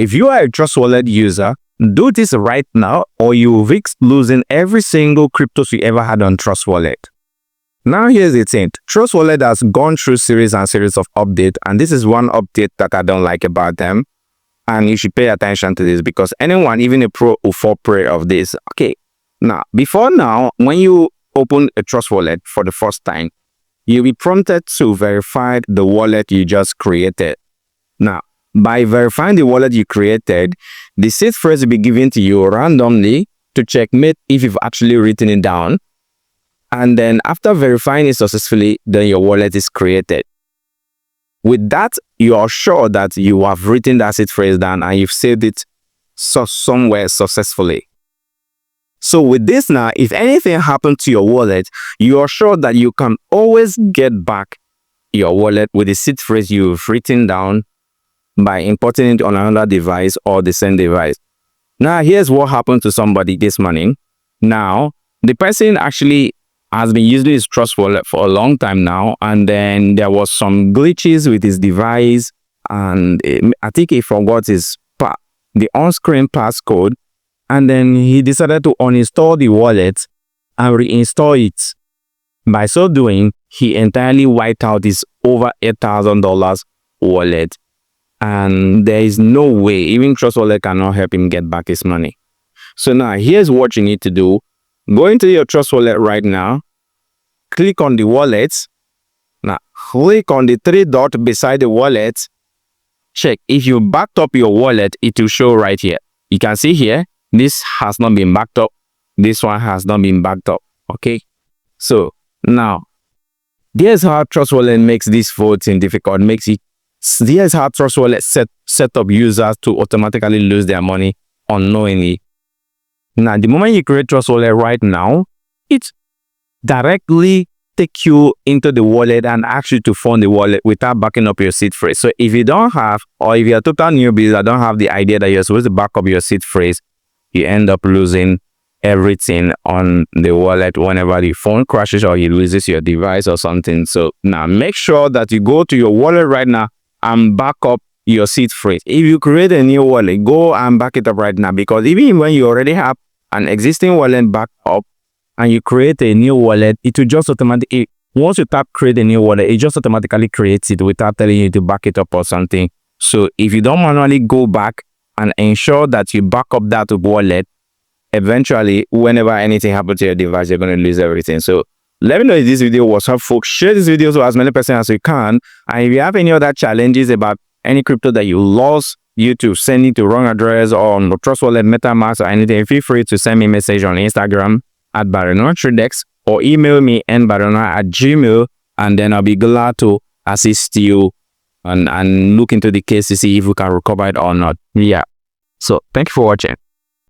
if you are a Trust Wallet user, do this right now or you will risk losing every single cryptos you ever had on Trust Wallet. Now here's the thing. Trust Wallet has gone through series and series of updates, and this is one update that I don't like about them. And you should pay attention to this because anyone, even a pro, will fall prey of this. Okay, now, when you open a Trust Wallet for the first time, you'll be prompted to verify the wallet you just created. Now, by verifying the wallet you created, the seed phrase will be given to you randomly to checkmate if you've actually written it down. And then after verifying it successfully, then your wallet is created. With that, you are sure that you have written that seed phrase down and you've saved it somewhere successfully. So with this now, if anything happened to your wallet, you are sure that you can always get back your wallet with the seed phrase you've written down by importing it on another device or the same device. Now, here's what happened to somebody this morning. Now, the person actually has been using his Trust Wallet for a long time now, and then there was some glitches with his device, and I think he forgot the on-screen passcode, and then he decided to uninstall the wallet and reinstall it. By so doing, he entirely wiped out his over $8,000 wallet. And there is no way, even Trust Wallet cannot help him get back his money. So now, here's what you need to do. Go into your Trust Wallet right now. Click on the wallet. Now, click on the three dots beside the wallet. Check. If you backed up your wallet, it will show right here. You can see here, this has not been backed up. This one has not been backed up. Okay. So now, here's how Trust Wallet makes this voting difficult. Here's how Trust Wallet set up users to automatically lose their money unknowingly. Now, the moment you create Trust Wallet right now, it directly takes you into the wallet and asks you to fund the wallet without backing up your seed phrase. So if you don't have, or if you're a total newbie that don't have the idea that you're supposed to back up your seed phrase, you end up losing everything on the wallet whenever the phone crashes or you loses your device or something. So now make sure that you go to your wallet right now and back up your seed phrase. If you create a new wallet, go and back it up right now, because even when you already have an existing wallet backed up and you create a new wallet, it will just automatically, once you tap create a new wallet, it just automatically creates it without telling you to back it up or something. So if you don't manually go back and ensure that you back up that wallet, eventually, whenever anything happens to your device, you're going to lose everything. So let me know if this video was helpful. Share this video to as many persons as you can. And if you have any other challenges about any crypto that you lost, you to send it to wrong address or on Trust Wallet, MetaMask, or anything, feel free to send me a message on Instagram at @𝗏𝗏𝗕𝗏 or email me nbarinua@gmail.com, and then I'll be glad to assist you and look into the case to see if we can recover it or not. Yeah. So thank you for watching.